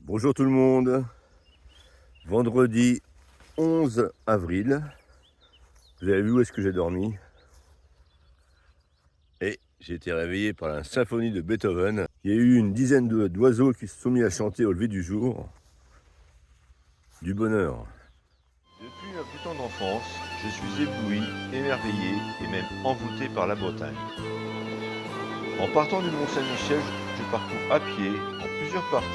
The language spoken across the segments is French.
Bonjour tout le monde, vendredi 11 avril, vous avez vu où est-ce que j'ai dormi? Et j'ai été réveillé par la symphonie de Beethoven. Il y a eu une dizaine d'oiseaux qui se sont mis à chanter au lever du jour. Du bonheur. Depuis ma plus tendre enfance, je suis ébloui, émerveillé et même envoûté par la Bretagne. En partant du Mont-Saint-Michel, je parcours à pied, en plusieurs parties,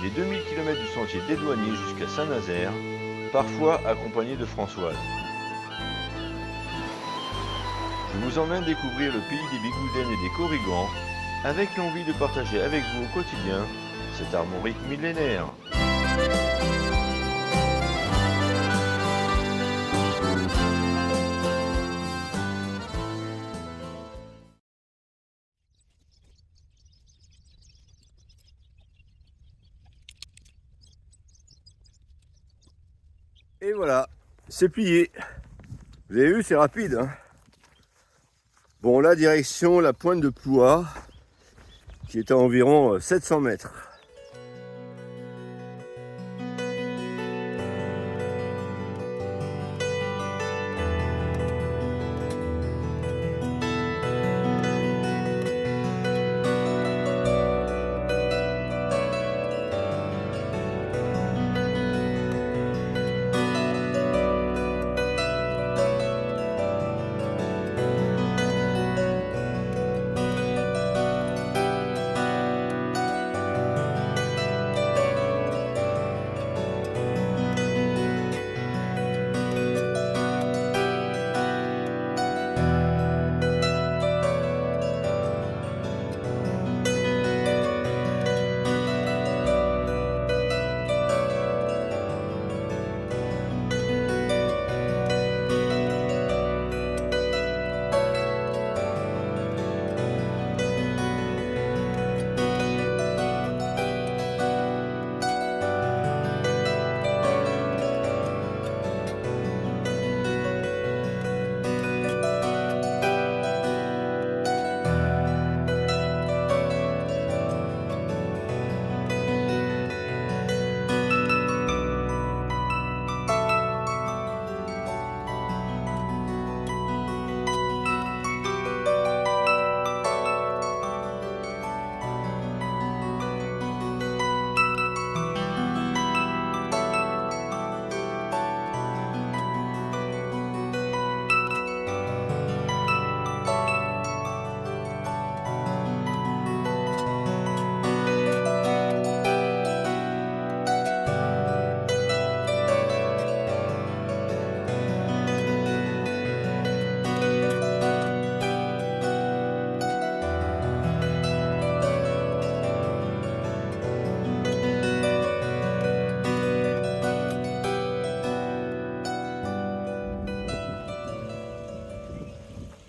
les 2000 km du sentier des Douaniers jusqu'à Saint-Nazaire, parfois accompagné de Françoise. Je vous emmène découvrir le pays des Bigoudennes et des Corrigans, avec l'envie de partager avec vous au quotidien cette armorique millénaire. Et voilà, c'est plié. Vous avez vu, c'est rapide, hein. Bon, là, direction la pointe de Ploie, qui est à environ 700 mètres.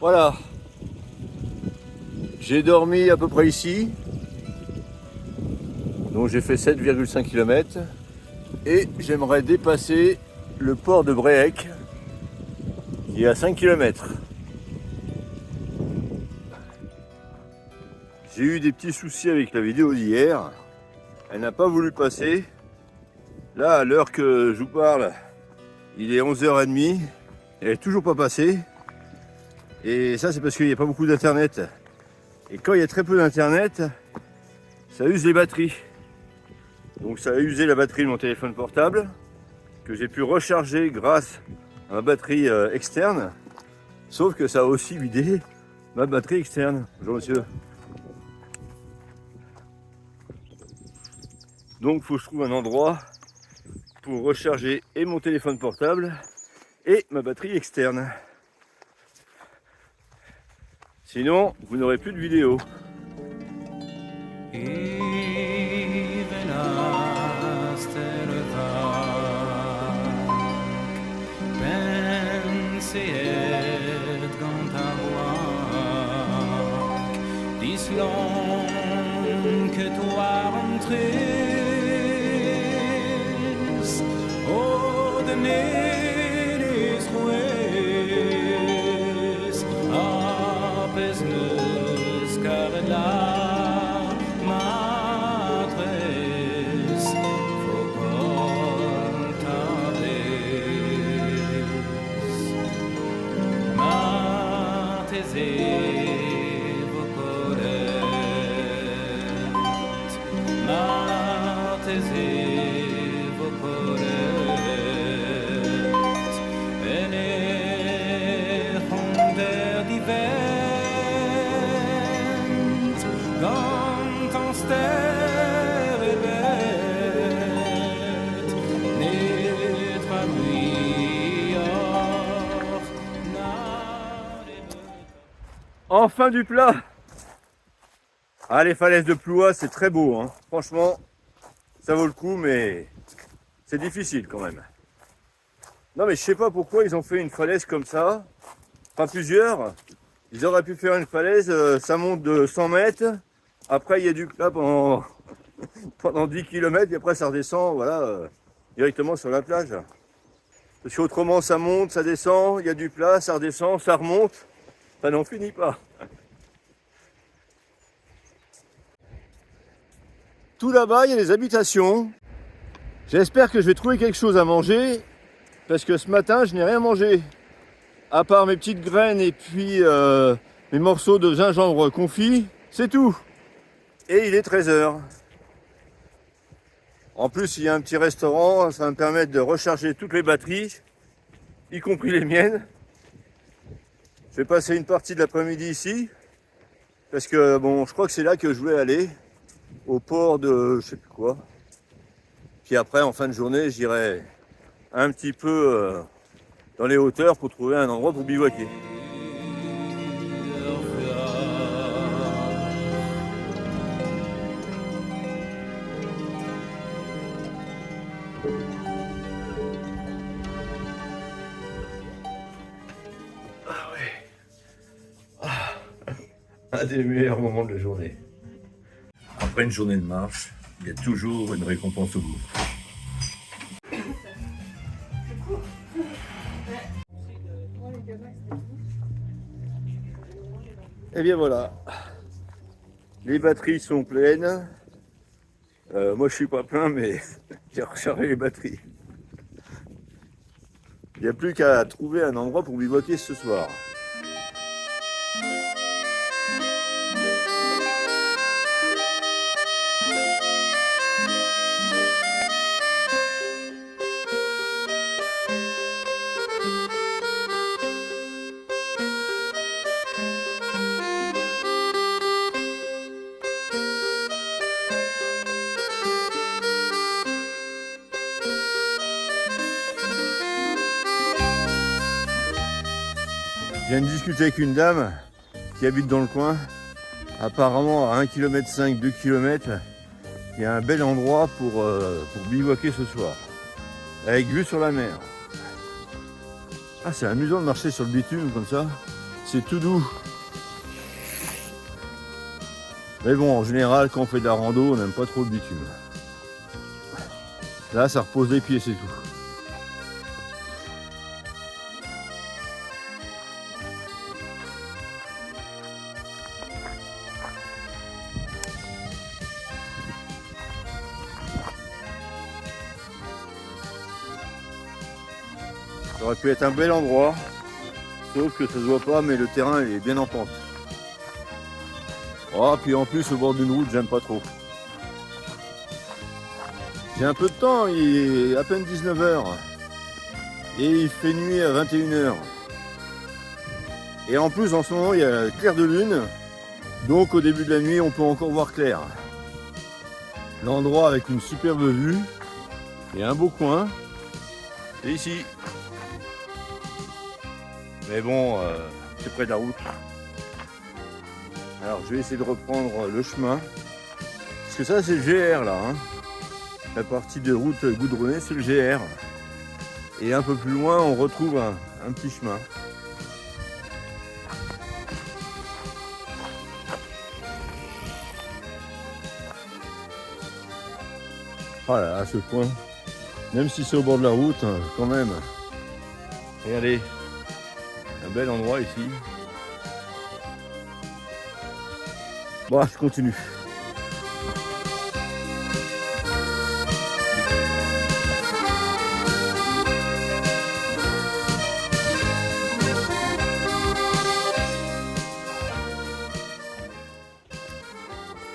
Voilà, j'ai dormi à peu près ici, donc j'ai fait 7,5 km et j'aimerais dépasser le port de Bréhec qui est à 5 km. J'ai eu des petits soucis avec la vidéo d'hier, elle n'a pas voulu passer. Là, à l'heure que je vous parle, il est 11h30, elle n'est toujours pas passée. Et ça, c'est parce qu'il n'y a pas beaucoup d'internet. Et quand il y a très peu d'internet, ça use les batteries. Donc ça a usé la batterie de mon téléphone portable, que j'ai pu recharger grâce à ma batterie externe. Sauf que ça a aussi vidé ma batterie externe. Bonjour monsieur. Donc il faut que je trouve un endroit pour recharger et mon téléphone portable et ma batterie externe. Sinon, vous n'aurez plus de vidéo. Enfin du plat. Ah, les falaises de Plouha, c'est très beau, hein. Franchement, ça vaut le coup, mais c'est difficile quand même. Non, mais je sais pas pourquoi ils ont fait une falaise comme ça, pas plusieurs. Ils auraient pu faire une falaise, ça monte de 100 mètres, après il y a du plat pendant 10 km, et après ça redescend, voilà, directement sur la plage. Parce qu'autrement ça monte, ça descend, il y a du plat, ça redescend, ça remonte, ça n'en finit pas. Tout là-bas, il y a des habitations. J'espère que je vais trouver quelque chose à manger, parce que ce matin, je n'ai rien mangé. À part mes petites graines et puis mes morceaux de gingembre confit, c'est tout. Et il est 13h. En plus, il y a un petit restaurant, ça va me permettre de recharger toutes les batteries, y compris les miennes. Je vais passer une partie de l'après-midi ici, parce que bon, je crois que c'est là que je voulais aller, au port de je sais plus quoi. Puis après, en fin de journée, j'irai un petit peu dans les hauteurs pour trouver un endroit pour bivouaquer. Un des meilleurs moments de la journée. Après une journée de marche, il y a toujours une récompense au bout. Et bien voilà, les batteries sont pleines. Moi je suis pas plein, mais j'ai rechargé les batteries. Il n'y a plus qu'à trouver un endroit pour bivouaquer ce soir. Je viens de discuter avec une dame qui habite dans le coin. Apparemment à 1,5 km, 2 km, il y a un bel endroit pour bivouaquer ce soir. Avec vue sur la mer. Ah, c'est amusant de marcher sur le bitume comme ça. C'est tout doux. Mais bon, en général, quand on fait de la rando, on n'aime pas trop le bitume. Là, ça repose les pieds, c'est tout. Ça aurait pu être un bel endroit, sauf que ça se voit pas, mais le terrain est bien en pente. Oh, puis en plus, au bord d'une route, j'aime pas trop. J'ai un peu de temps, il est à peine 19h. Et il fait nuit à 21h. Et en plus, en ce moment, il y a clair de lune. Donc au début de la nuit, on peut encore voir clair. L'endroit avec une superbe vue. Et un beau coin. C'est ici. Mais bon, c'est près de la route. Alors je vais essayer de reprendre le chemin. Parce que ça, c'est le GR là. Hein. La partie de route goudronnée, c'est le GR. Et un peu plus loin, on retrouve un petit chemin. Voilà, à ce point. Même si c'est au bord de la route, quand même. Regardez, un bel endroit ici. Bon, je continue.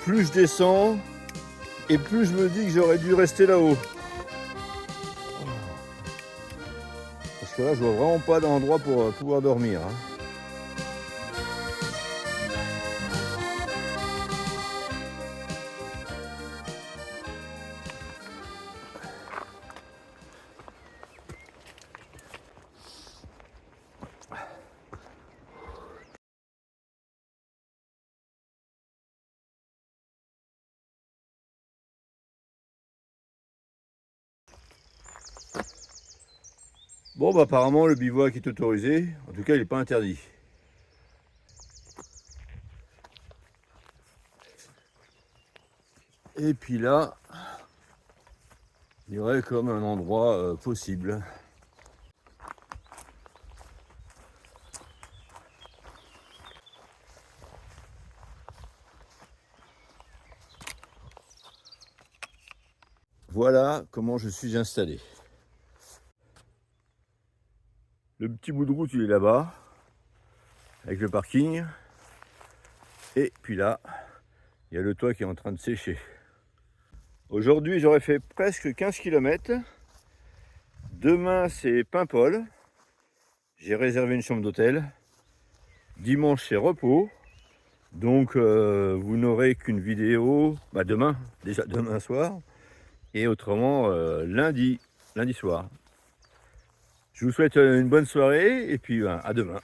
Plus je descends, et plus je me dis que j'aurais dû rester là-haut. Parce que là, je vois vraiment pas d'endroit pour pouvoir dormir. Hein. Bon, bah apparemment le bivouac est autorisé, en tout cas il n'est pas interdit. Et puis là, il y aurait comme un endroit possible. Voilà comment je suis installé. Le petit bout de route il est là-bas, avec le parking. Et puis là, il y a le toit qui est en train de sécher. Aujourd'hui j'aurais fait presque 15 km. Demain c'est Paimpol. J'ai réservé une chambre d'hôtel. Dimanche c'est repos. Donc vous n'aurez qu'une vidéo demain, déjà demain soir. Et autrement lundi soir. Je vous souhaite une bonne soirée et puis à demain.